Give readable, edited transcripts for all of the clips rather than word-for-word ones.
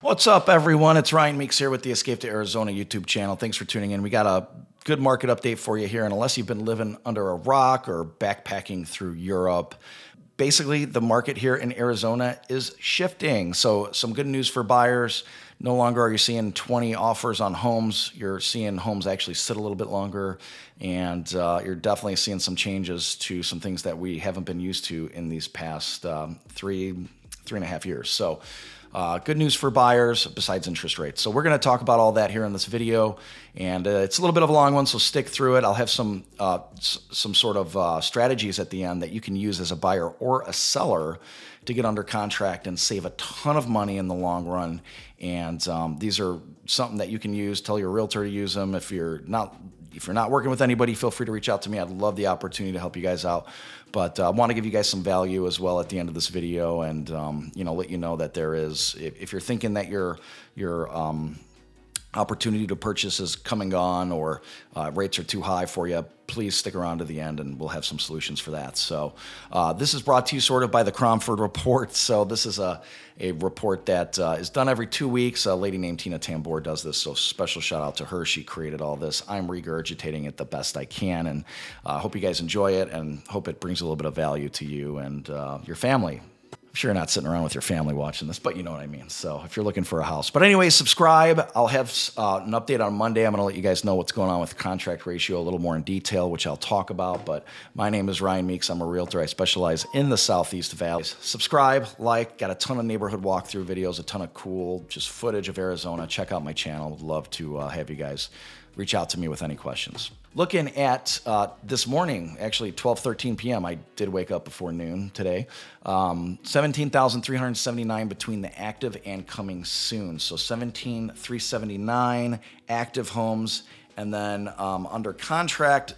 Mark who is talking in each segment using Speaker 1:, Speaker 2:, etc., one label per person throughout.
Speaker 1: What's up, everyone? It's Ryan Meeks here with the Escape to Arizona YouTube channel. Thanks for tuning in. We got a good market update for you here, and unless you've been living under a rock or backpacking through Europe, basically the market here in Arizona is shifting. So some good news for buyers. No longer are you seeing 20 offers on homes. You're seeing homes actually sit a little bit longer, and you're definitely seeing some changes to some things that we haven't been used to in these past three and a half years. So good news for buyers besides interest rates. So we're going to talk about all that here in this video, and it's a little bit of a long one, so stick through it. I'll have some sort of strategies at the end that you can use as a buyer or a seller to get under contract and save a ton of money in the long run. And these are something that you can use. Tell your realtor to use them. If you're not working with anybody, feel free to reach out to me. I'd love the opportunity to help you guys out. But I want to give you guys some value as well at the end of this video, and let you know that there is, if you're thinking that your opportunity to purchase is come and gone, or rates are too high for you, please stick around to the end and we'll have some solutions for that. So this is brought to you sort of by the Cromford Report. So this is a report that is done every 2 weeks. A lady named Tina Tambor does this, so special shout out to her. She created all this. I'm regurgitating it the best I can, and hope you guys enjoy it, and hope it brings a little bit of value to you and your family. I'm sure you're not sitting around with your family watching this, but you know what I mean. So if you're looking for a house. But anyway, subscribe. I'll have an update on Monday. I'm going to let you guys know what's going on with contract ratio a little more in detail, which I'll talk about. But my name is Ryan Meeks. I'm a realtor. I specialize in the Southeast Valley. Subscribe, like, got a ton of neighborhood walkthrough videos, a ton of cool just footage of Arizona. Check out my channel. Would love to have you guys reach out to me with any questions. Looking at this morning, actually 12:13 p.m., I did wake up before noon today, 17,379 between the active and coming soon. So 17,379 active homes, and then under contract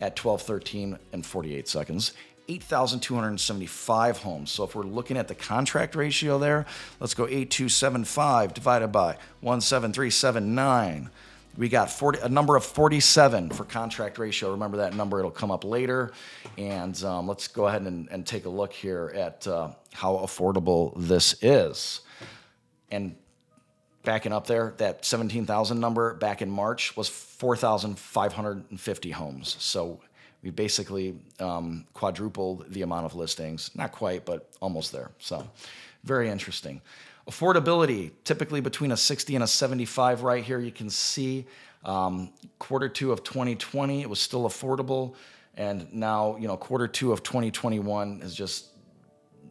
Speaker 1: at 12:13 and 48 seconds, 8,275 homes. So if we're looking at the contract ratio there, let's go 8,275 divided by 17379. We got a number of 47 for contract ratio. Remember that number, it'll come up later. And let's go ahead and take a look here at how affordable this is. And backing up there, that 17,000 number back in March was 4,550 homes. So we basically quadrupled the amount of listings. Not quite, but almost there. So very interesting. Affordability, typically between a 60 and a 75 right here. You can see Q2 of 2020, it was still affordable. And now, Q2 of 2021 has just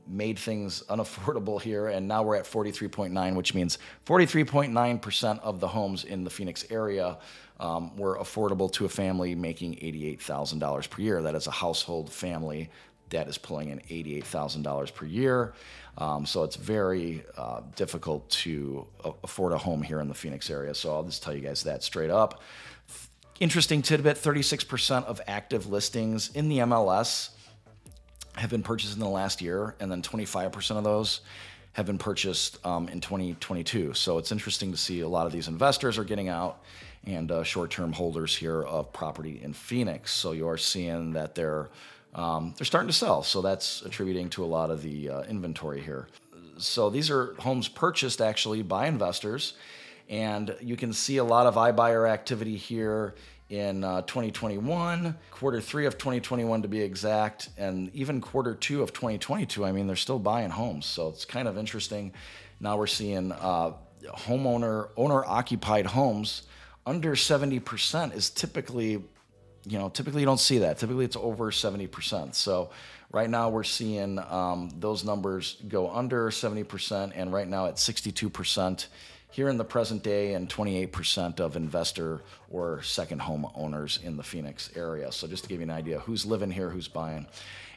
Speaker 1: made things unaffordable here. And now we're at 43.9, which means 43.9% of the homes in the Phoenix area were affordable to a family making $88,000 per year. That is a household family that is pulling in $88,000 per year. So it's very difficult to afford a home here in the Phoenix area. So I'll just tell you guys that straight up. Interesting tidbit, 36% of active listings in the MLS have been purchased in the last year, and then 25% of those have been purchased in 2022. So it's interesting to see a lot of these investors are getting out, and short-term holders here of property in Phoenix. So you are seeing that they're starting to sell, so that's attributing to a lot of the inventory here. So these are homes purchased actually by investors, and you can see a lot of iBuyer activity here in 2021, Q3 of 2021 to be exact, and even Q2 of 2022. I mean, they're still buying homes, so it's kind of interesting. Now we're seeing owner-occupied homes under 70% is typically, typically you don't see that. Typically it's over 70%. So right now we're seeing those numbers go under 70%, and right now at 62% here in the present day, and 28% of investor or second home owners in the Phoenix area. So just to give you an idea who's living here, who's buying.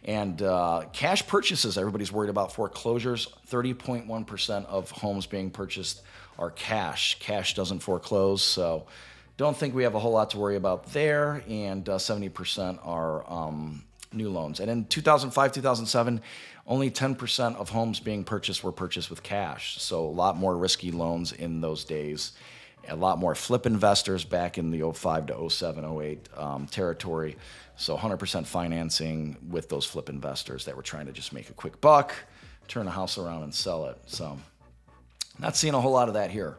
Speaker 1: And cash purchases, everybody's worried about foreclosures. 30.1% of homes being purchased are cash. Cash doesn't foreclose, so don't think we have a whole lot to worry about there. And 70% are new loans. And in 2005, 2007, only 10% of homes being purchased were purchased with cash. So a lot more risky loans in those days. A lot more flip investors back in the 05 to 07, 08 territory. So 100% financing with those flip investors that were trying to just make a quick buck, turn a house around and sell it. So Not seeing a whole lot of that here.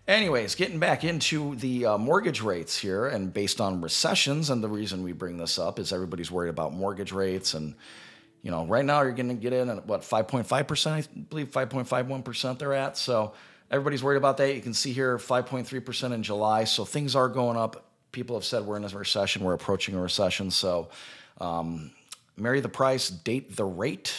Speaker 1: Anyways, getting back into the mortgage rates here, and based on recessions, and the reason we bring this up is everybody's worried about mortgage rates. And, you know, right now you're going to get in at, what, 5.5%? I believe 5.51% they're at. So everybody's worried about that. You can see here 5.3% in July. So things are going up. People have said we're in a recession. We're approaching a recession. So marry the price, date the rate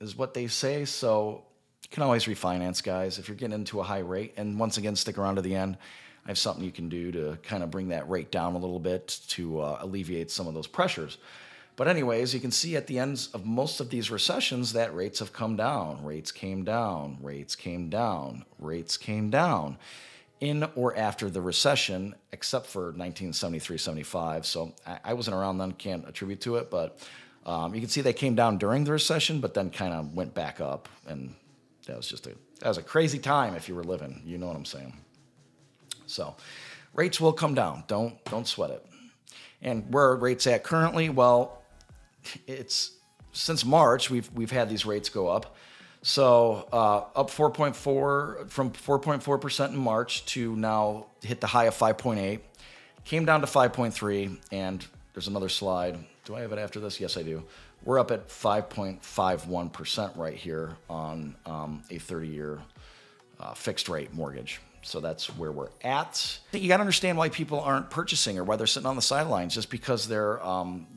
Speaker 1: is what they say. So you can always refinance, guys, if you're getting into a high rate. And once again, stick around to the end. I have something you can do to kind of bring that rate down a little bit to alleviate some of those pressures. But anyways, you can see at the ends of most of these recessions that rates have come down. Rates came down, rates came down, rates came down in or after the recession, except for 1973-75. So I wasn't around then, can't attribute to it. But you can see they came down during the recession, but then kind of went back up. And that was a crazy time if you were living. You know what I'm saying? So rates will come down. Don't sweat it. And where are rates at currently? Well, it's since March we've had these rates go up. So up 4.4 from 4.4% in March to now hit the high of 5.8. Came down to 5.3, and there's another slide. Do I have it after this? Yes, I do. We're up at 5.51% right here on a 30-year fixed rate mortgage. So that's where we're at. You got to understand why people aren't purchasing or why they're sitting on the sidelines, just because they're,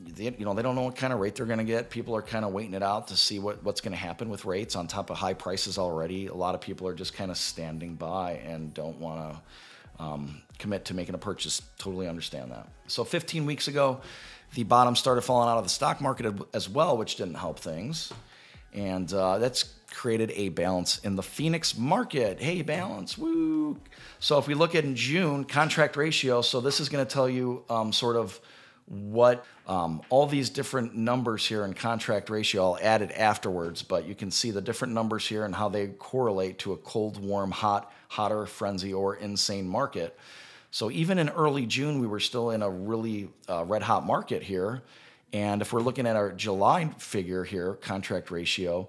Speaker 1: they don't know what kind of rate they're going to get. People are kind of waiting it out to see what's going to happen with rates on top of high prices already. A lot of people are just kind of standing by and don't want to commit to making a purchase. Totally understand that. So 15 weeks ago, the bottom started falling out of the stock market as well, which didn't help things. And that's created a balance in the Phoenix market. Hey, balance, woo. So if we look at in June, contract ratio, so this is going to tell you sort of what all these different numbers here in contract ratio. I'll add it afterwards, but you can see the different numbers here and how they correlate to a cold, warm, hot, hotter, frenzy, or insane market. So even in early June, we were still in a really red hot market here. And if we're looking at our July figure here, contract ratio,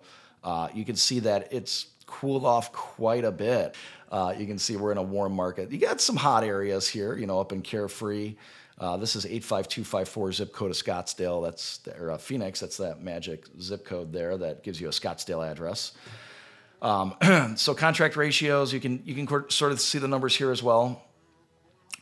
Speaker 1: you can see that it's cooled off quite a bit. You can see we're in a warm market. You got some hot areas here, up in Carefree. This is 85254 zip code of Scottsdale. Or Phoenix. That's that magic zip code there that gives you a Scottsdale address. So contract ratios, you can sort of see the numbers here as well.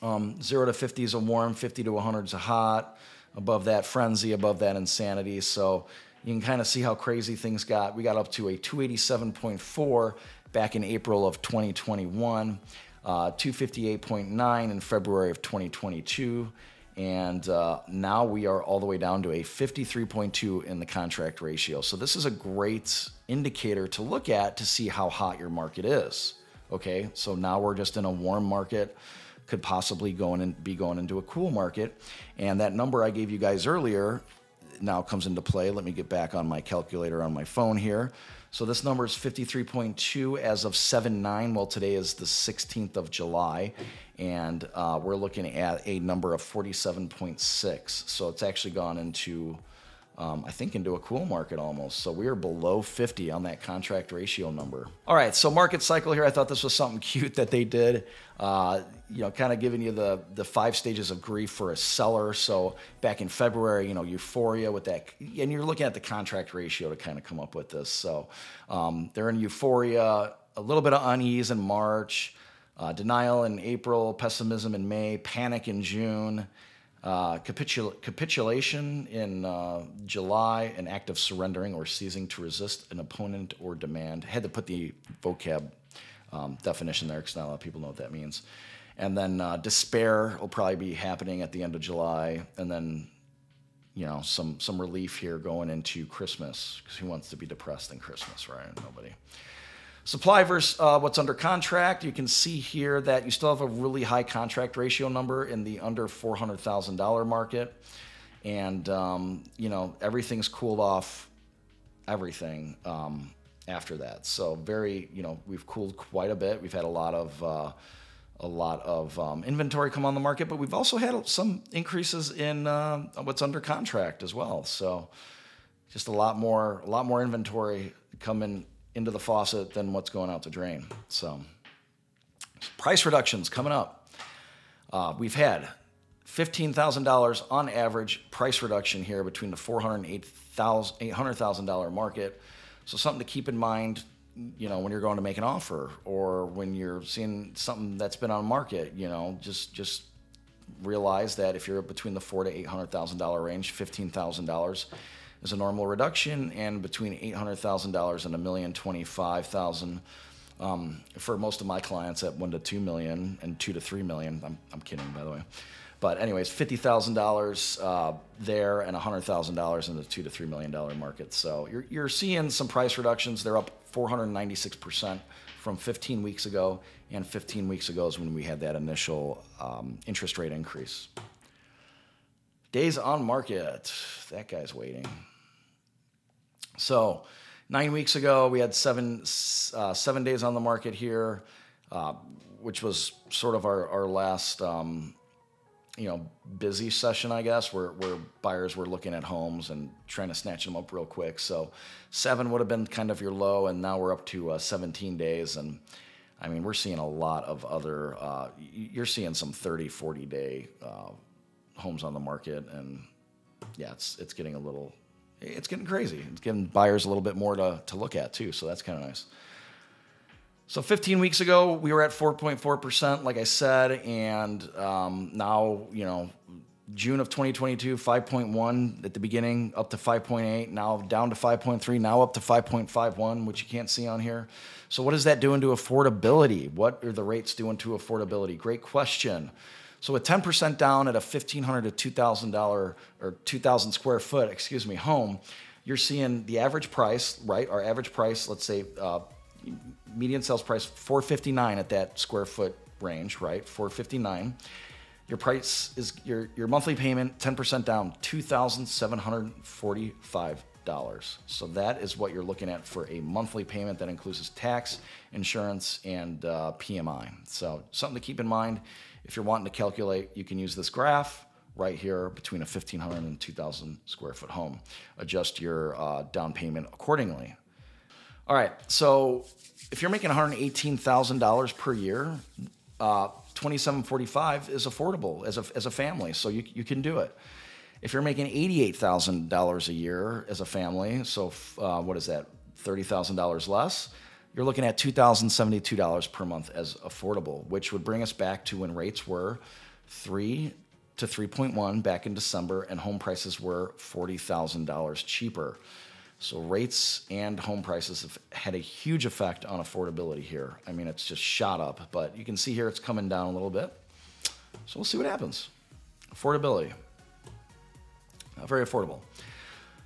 Speaker 1: 0 to 50 is a warm, 50 to 100 is a hot. Above that, frenzy. Above that, insanity. So you can kind of see how crazy things got. We got up to a 287.4 back in April of 2021, 258.9 in February of 2022, and now we are all the way down to a 53.2 in the contract ratio. So this is a great indicator to look at to see how hot your market is. Okay, so now we're just in a warm market. Could possibly be going into a cool market. And that number I gave you guys earlier now comes into play. Let me get back on my calculator on my phone here. So this number is 53.2 as of 7/9. Well, today is the 16th of July, and we're looking at a number of 47.6. So it's actually gone into, I think, into a cool market almost. So we are below 50 on that contract ratio number. All right, so market cycle here. I thought this was something cute that they did. Kind of giving you the 5 stages of grief for a seller. So back in February, euphoria with that, and you're looking at the contract ratio to kind of come up with this. So they're in euphoria, a little bit of unease in March, denial in April, pessimism in May, panic in June, capitulation in July, an act of surrendering or ceasing to resist an opponent or demand. Had to put the vocab definition there because not a lot of people know what that means. And then despair will probably be happening at the end of July. And then, some relief here going into Christmas, because who wants to be depressed in Christmas, right? Nobody. Supply versus what's under contract. You can see here that you still have a really high contract ratio number in the under $400,000 market. And, everything's cooled off everything after that. So we've cooled quite a bit. We've had a lot of inventory come on the market, but we've also had some increases in what's under contract as well. So just a lot more inventory coming into the faucet than what's going out the drain. So price reductions coming up. We've had $15,000 on average price reduction here between the $400,000 and $800,000 market. So something to keep in mind, when you're going to make an offer or when you're seeing something that's been on market, just realize that if you're between the $400,000 to $800,000 range, $15,000 is a normal reduction, and between $800,000 and $1,025,000 for most of my clients at $1 to $2 million and $2 to $3 million. I'm kidding, by the way. But anyways, $50,000 there and $100,000 in the $2 to $3 million market. So you're seeing some price reductions. They're up 496% from 15 weeks ago, and 15 weeks ago is when we had that initial interest rate increase. Days on market, that guy's waiting. So 9 weeks ago, we had 7 days on the market here, which was sort of our last busy session, I guess, where buyers were looking at homes and trying to snatch them up real quick. So 7 would have been kind of your low, and now we're up to 17 days. And I mean, we're seeing a lot of other, you're seeing some 30, 40 day homes on the market. And yeah, it's getting it's getting crazy. It's giving buyers a little bit more to look at too. So that's kind of nice. So 15 weeks ago, we were at 4.4%, like I said, and now, June of 2022, 5.1 at the beginning, up to 5.8, now down to 5.3, now up to 5.51, which you can't see on here. So what is that doing to affordability? What are the rates doing to affordability? Great question. So with 10% down at a $1,500 to $2,000 or 2,000 square foot, home, you're seeing the average price, right? Our average price, let's say, median sales price $459 at that square foot range, right? $459. Your price is your monthly payment 10% down, $2,745. So that is what you're looking at for a monthly payment that includes tax, insurance, and PMI. So something to keep in mind. If you're wanting to calculate, you can use this graph right here between a 1,500 and 2,000 square foot home. Adjust your down payment accordingly. All right, so if you're making $118,000 per year, $2,745 is affordable as a family, so you can do it. If you're making $88,000 a year as a family, so what is that, $30,000 less, you're looking at $2,072 per month as affordable, which would bring us back to when rates were 3 to 3.1 back in December, and home prices were $40,000 cheaper. So rates and home prices have had a huge effect on affordability here. I mean, it's just shot up, but you can see here it's coming down a little bit. So we'll see what happens. Affordability, very affordable.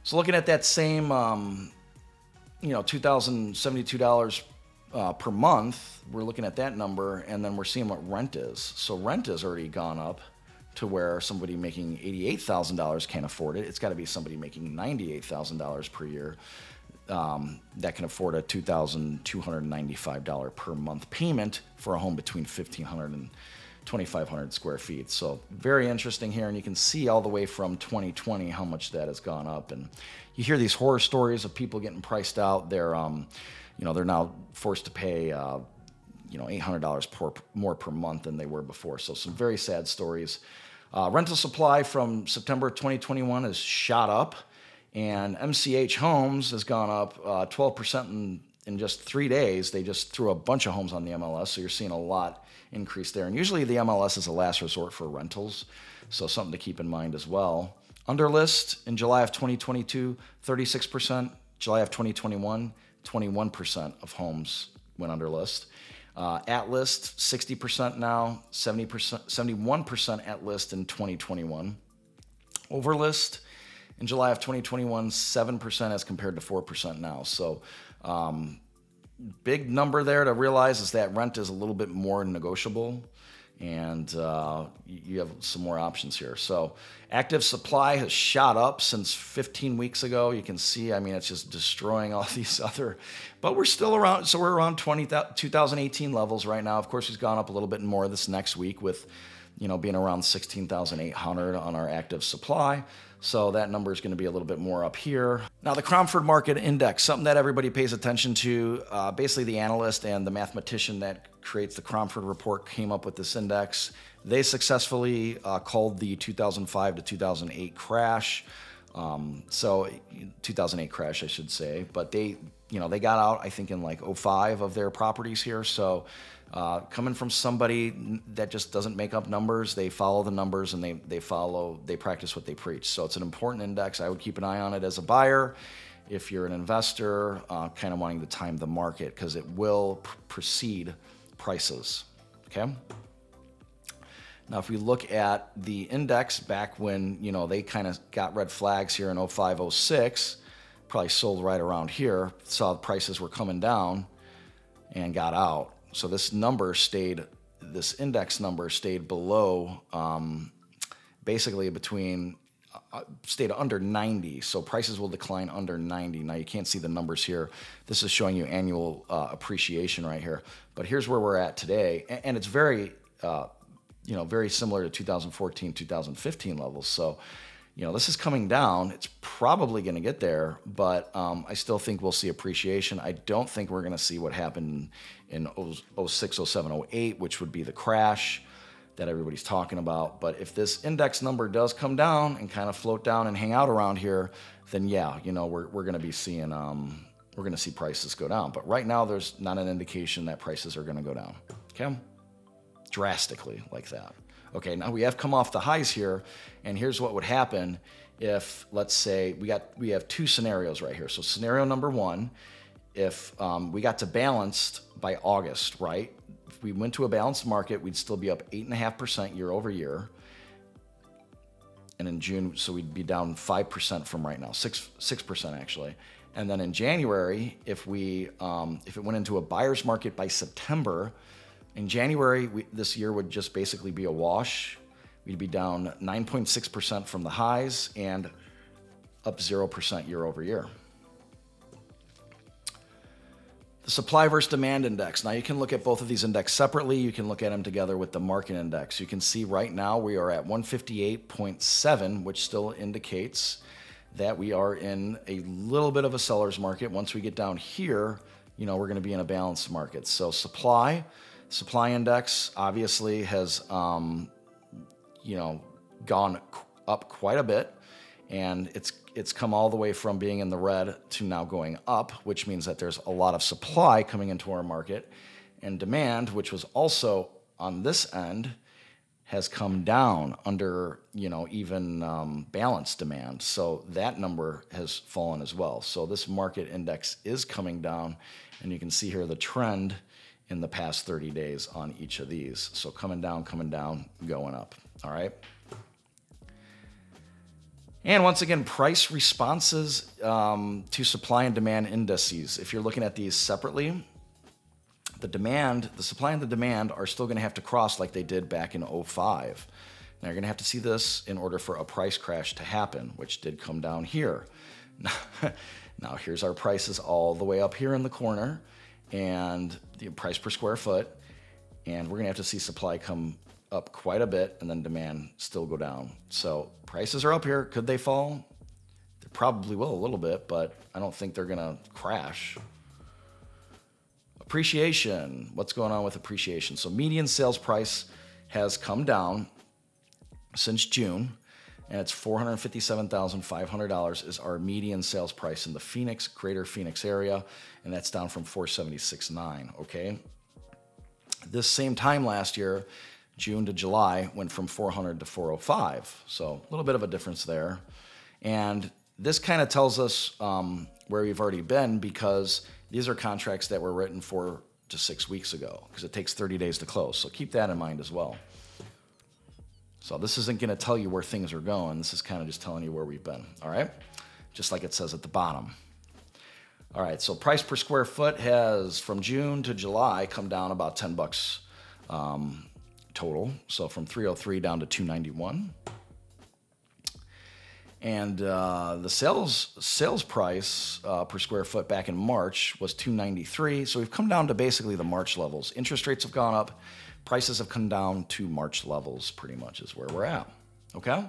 Speaker 1: So looking at that same, $2,072 per month, we're looking at that number, and then we're seeing what rent is. So rent has already gone up to where somebody making $88,000 can't afford it. It's got to be somebody making $98,000 per year that can afford a $2,295 per month payment for a home between 1,500 and 2,500 square feet. So very interesting here, and you can see all the way from 2020 how much that has gone up. And you hear these horror stories of people getting priced out. They're now forced to pay $800 more per month than they were before. So some very sad stories. Rental supply from September 2021 has shot up, and MCH Homes has gone up 12% in just 3 days. They just threw a bunch of homes on the MLS, so you're seeing a lot increase there. And usually the MLS is a last resort for rentals, so something to keep in mind as well. Under list in July of 2022, 36%. July of 2021, 21% of homes went under list. At list, 60% now, 71% at list in 2021. Over list in July of 2021, 7% as compared to 4% now. So big number there to realize is that rent is a little bit more negotiable, and you have some more options here. So active supply has shot up since 15 weeks ago. You can see, I mean, it's just destroying all these other, but we're still around, so we're around 2018 levels right now. Of course, it's gone up a little bit more this next week with being around 16,800 on our active supply. So that number is going to be a little bit more up here. Now, the Cromford Market Index, something that everybody pays attention to. Basically, the analyst and the mathematician that creates the Cromford Report came up with this index. They successfully called the 2005 to 2008 crash. So 2008 crash, I should say. But they got out, I think, in like '05 of their properties here. So coming from somebody that just doesn't make up numbers, they follow the numbers and they practice what they preach. So it's an important index. I would keep an eye on it as a buyer. If you're an investor, kind of wanting to time the market, because it will precede prices, okay? Now, if we look at the index back when, they kind of got red flags here in '05, '06, probably sold right around here, saw prices were coming down and got out. So this index number stayed below, basically stayed under 90. So prices will decline under 90. Now you can't see the numbers here. This is showing you annual appreciation right here. But here's where we're at today. And it's very, very similar to 2014, 2015 levels. So, this is coming down. It's probably going to get there, but I still think we'll see appreciation. I don't think we're going to see what happened in '06, '07, '08, which would be the crash that everybody's talking about. But if this index number does come down and kind of float down and hang out around here, then yeah, we're going to be seeing we're going to see prices go down. But right now, there's not an indication that prices are going to go down. Okay, drastically like that. Okay, now we have come off the highs here, and here's what would happen if, let's say, we have two scenarios right here. So scenario number one, if we got to balanced by August, right? If we went to a balanced market, we'd still be up 8.5% year over year. And in June, so we'd be down 5% from right now, 6% actually. And then in January, if it went into a buyer's market by September, in January, this year would just basically be a wash. We'd be down 9.6% from the highs and up 0% year over year. The supply versus demand index. Now you can look at both of these indexes separately. You can look at them together with the market index. You can see right now we are at 158.7, which still indicates that we are in a little bit of a seller's market. Once we get down here, we're going to be in a balanced market. So supply index obviously has, gone up quite a bit, and it's come all the way from being in the red to now going up, which means that there's a lot of supply coming into our market, and demand, which was also on this end, has come down under, even balanced demand. So that number has fallen as well. So this market index is coming down, and you can see here the trend in the past 30 days on each of these. So coming down, going up, all right? And once again, price responses to supply and demand indices. If you're looking at these separately, the supply and the demand are still gonna have to cross like they did back in '05. Now you're gonna have to see this in order for a price crash to happen, which did come down here. Now here's our prices all the way up here in the corner, and the price per square foot, and we're gonna have to see supply come up quite a bit and then demand still go down. So prices are up here. Could they fall? They probably will a little bit, but I don't think they're gonna crash. Appreciation. What's going on with appreciation? So median sales price has come down since June, and it's $457,500 is our median sales price in the greater Phoenix area, and that's down from $476,900, okay? This same time last year, June to July, went from $400 to $405, so a little bit of a difference there. And this kind of tells us where we've already been, because these are contracts that were written 4 to 6 weeks ago, because it takes 30 days to close, so keep that in mind as well. So this isn't going to tell you where things are going. This is kind of just telling you where we've been, all right? Just like it says at the bottom. All right, so price per square foot has, from June to July, come down about $10 total. So from $303 down to $291. And the sales price per square foot back in March was $293. So we've come down to basically the March levels. Interest rates have gone up. Prices have come down to March levels pretty much is where we're at, okay?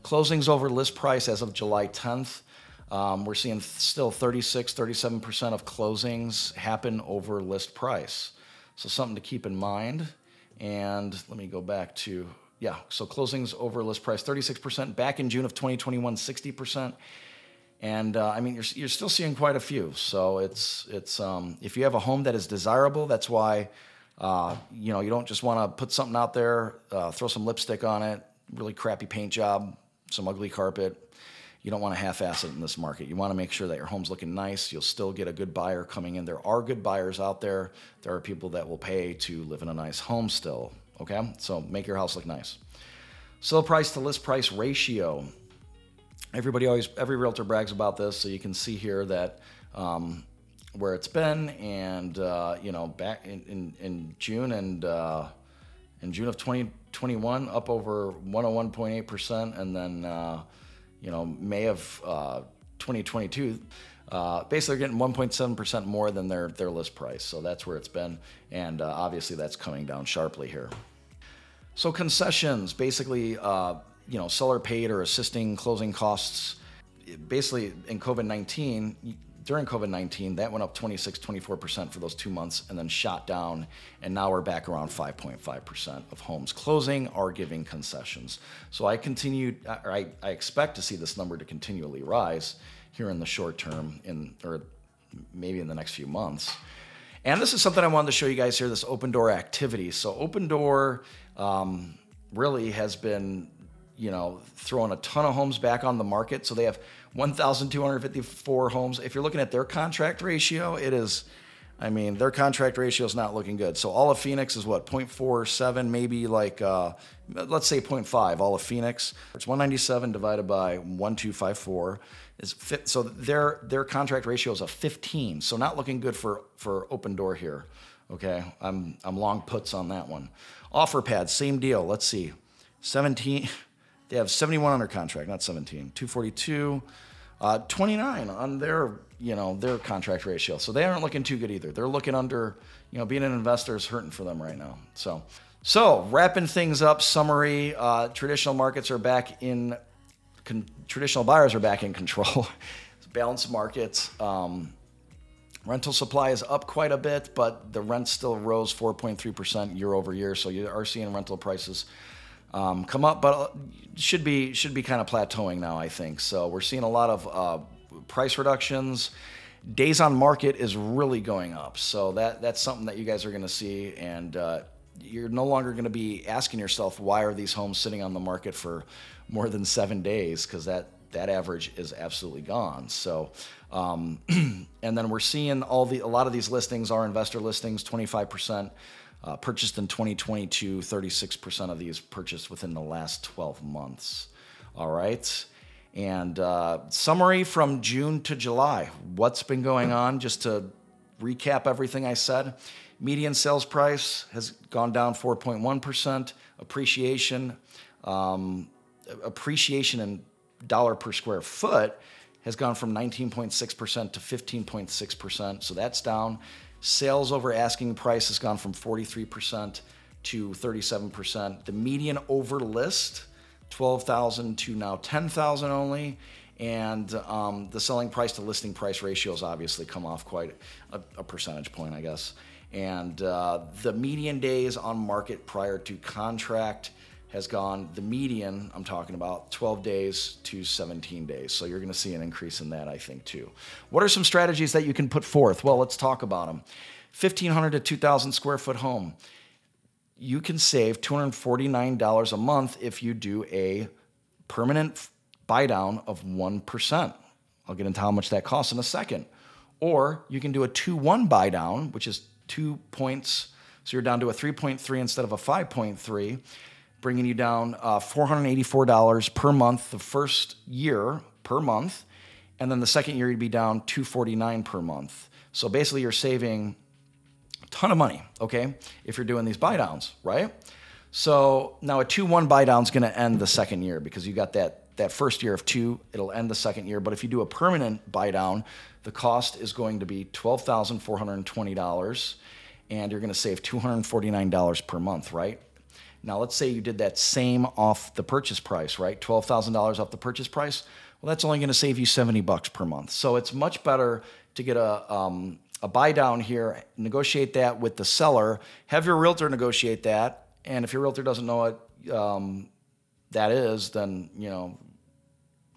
Speaker 1: Closings over list price as of July 10th. We're seeing still 37% of closings happen over list price. So something to keep in mind. And let me go back to, so closings over list price, 36%. Back in June of 2021, 60%. And I mean, you're still seeing quite a few. So it's if you have a home that is desirable, that's why, you don't just want to put something out there, throw some lipstick on it, really crappy paint job, some ugly carpet. You don't want to half-ass it in this market. You want to make sure that your home's looking nice. You'll still get a good buyer coming in. There are good buyers out there. There are people that will pay to live in a nice home still, okay? So make your house look nice. Sell price to list price ratio. Every realtor brags about this, so you can see here that where it's been, and back in June and in June of 2021, up over 101.8%, and then May of 2022, basically they're getting 1.7% more than their list price. So that's where it's been, and obviously that's coming down sharply here. So concessions, basically, seller paid or assisting closing costs. Basically, during COVID-19, that went up 24% for those 2 months, and then shot down, and now we're back around 5.5% of homes closing are giving concessions. So I expect to see this number to continually rise here in the short term, or maybe in the next few months. And this is something I wanted to show you guys here, this Opendoor activity. So Opendoor really has been throwing a ton of homes back on the market. So they have 1,254 homes. If you're looking at their contract ratio, their contract ratio is not looking good. So all of Phoenix is what, 0.47, maybe let's say 0.5, all of Phoenix. It's 197 divided by 1,254. So their contract ratio is a 15. So not looking good for Opendoor here. Okay, I'm long puts on that one. Offerpad, same deal. Let's see, 17. They have 71 under contract, not 17. 242, 29 on their contract ratio. So they aren't looking too good either. They're looking under, being an investor is hurting for them right now. So wrapping things up, summary, traditional markets are back in, traditional buyers are back in control. It's balanced markets. Rental supply is up quite a bit, but the rent still rose 4.3% year over year. So you are seeing rental prices come up, but should be kind of plateauing now, I think. So we're seeing a lot of price reductions. Days on market is really going up. So that's something that you guys are going to see, and you're no longer going to be asking yourself, why are these homes sitting on the market for more than 7 days? Because that average is absolutely gone. So, and then we're seeing a lot of these listings are investor listings, 25%. Purchased in 2022, 36% of these purchased within the last 12 months. All right. And summary from June to July. What's been going on? Just to recap everything I said. Median sales price has gone down 4.1%. Appreciation in dollar per square foot has gone from 19.6% to 15.6%. So that's down. Sales over asking price has gone from 43% to 37%. The median over list, 12,000 to now 10,000 only. And the selling price to listing price ratio has obviously come off quite a percentage point, I guess. And the median days on market prior to contract has gone, the median, I'm talking about, 12 days to 17 days. So you're going to see an increase in that, I think, too. What are some strategies that you can put forth? Well, let's talk about them. 1,500 to 2,000 square foot home. You can save $249 a month if you do a permanent buy down of 1%. I'll get into how much that costs in a second. Or you can do a 2-1 buy down, which is 2 points. So you're down to a 3.3 instead of a 5.3. Bringing you down $484 per month the first year per month, and then the second year you'd be down $249 per month. So basically you're saving a ton of money, okay, if you're doing these buy downs, right? So now a 2-1 buy down is going to end the second year because you got that first year of 2, it'll end the second year. But if you do a permanent buy down, the cost is going to be $12,420. and you're going to save $249 per month, right? Now, let's say you did that same off the purchase price, right? $12,000 off the purchase price. Well, that's only going to save you $70 per month. So it's much better to get a buy down here, negotiate that with the seller, have your realtor negotiate that. And if your realtor doesn't know what that is, then,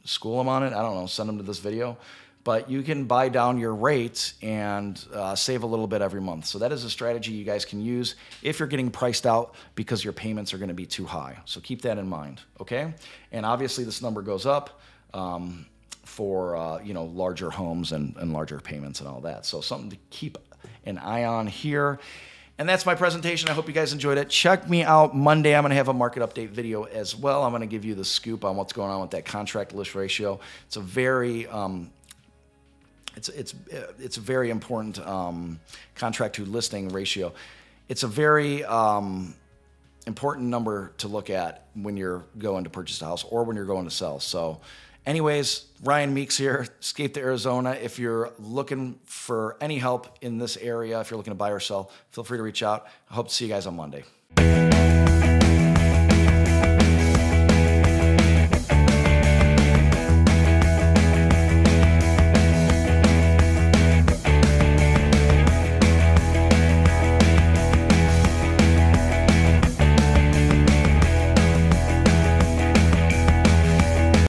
Speaker 1: school them on it. I don't know, send them to this video. But you can buy down your rates and save a little bit every month. So that is a strategy you guys can use if you're getting priced out because your payments are going to be too high. So keep that in mind, okay? And obviously this number goes up for larger homes and larger payments and all that. So something to keep an eye on here. And that's my presentation. I hope you guys enjoyed it. Check me out Monday. I'm going to have a market update video as well. I'm going to give you the scoop on what's going on with that contract list ratio. It's a very it's a very important contract to listing ratio. It's a very important number to look at when you're going to purchase a house or when you're going to sell. So anyways, Ryan Meeks here, Escape to Arizona. If you're looking for any help in this area, if you're looking to buy or sell, feel free to reach out. I hope to see you guys on Monday.